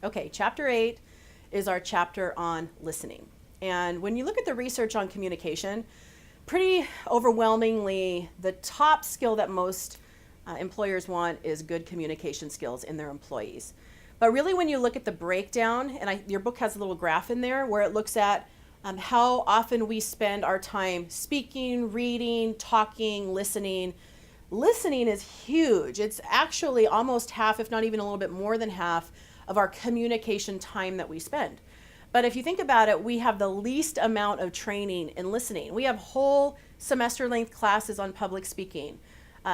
Okay, chapter 8 is our chapter on listening. And when you look at the research on communication, pretty overwhelmingly, the top skill that most employers want is good communication skills in their employees. But really, when you look at the breakdown, and your book has a little graph in there where it looks at how often we spend our time speaking, reading, talking, listening. Listening is huge. It's actually almost half, if not even a little bit more than half, of our communication time that we spend. But if you think about it, we have the least amount of training in listening. We have whole semester length classes on public speaking.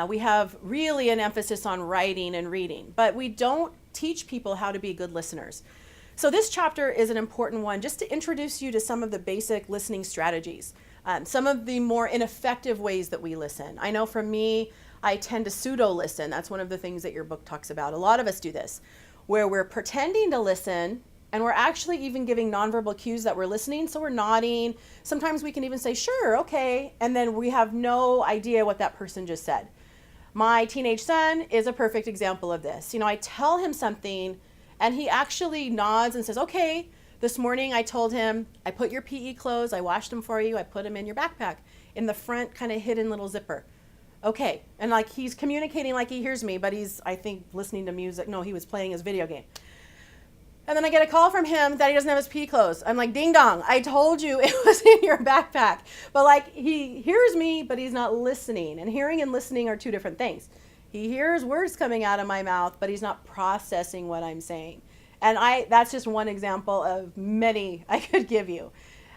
We have really an emphasis on writing and reading, but we don't teach people how to be good listeners. So this chapter is an important one just to introduce you to some of the basic listening strategies, some of the more ineffective ways that we listen. I know for me, I tend to pseudo-listen. That's one of the things that your book talks about. A lot of us do this, where we're pretending to listen and we're actually even giving nonverbal cues that we're listening. So we're nodding. Sometimes we can even say, sure, okay. And then we have no idea what that person just said. My teenage son is a perfect example of this. I tell him something and he actually nods and says, okay. This morning I told him, I put your PE clothes, I washed them for you, I put them in your backpack in the front kind of hidden little zipper. Okay. And he's communicating like he hears me, but he's, I think, listening to music. No, he was playing his video game. And then I get a call from him that he doesn't have his PE clothes. I'm like, ding dong, I told you it was in your backpack. But he hears me, but he's not listening. And hearing and listening are two different things. He hears words coming out of my mouth, but he's not processing what I'm saying. And that's just one example of many I could give you.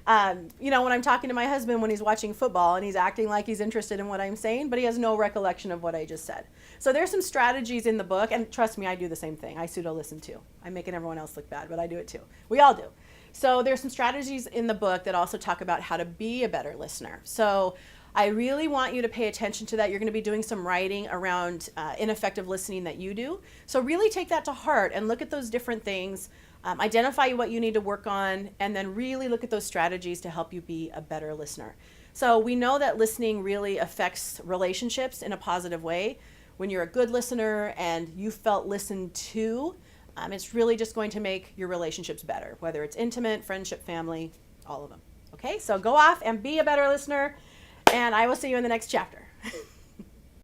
When I'm talking to my husband when he's watching football and he's acting like he's interested in what I'm saying, but he has no recollection of what I just said. So there's some strategies in the book, and trust me, I do the same thing. I pseudo-listen too. I'm making everyone else look bad, but I do it too. We all do. So there's some strategies in the book that also talk about how to be a better listener. So I really want you to pay attention to that. You're going to be doing some writing around ineffective listening that you do. So really take that to heart and look at those different things. Identify what you need to work on, and then really look at those strategies to help you be a better listener. So we know that listening really affects relationships in a positive way. When you're a good listener and you felt listened to, it's really just going to make your relationships better, whether it's intimate, friendship, family, all of them. Okay, so go off and be a better listener, and I will see you in the next chapter.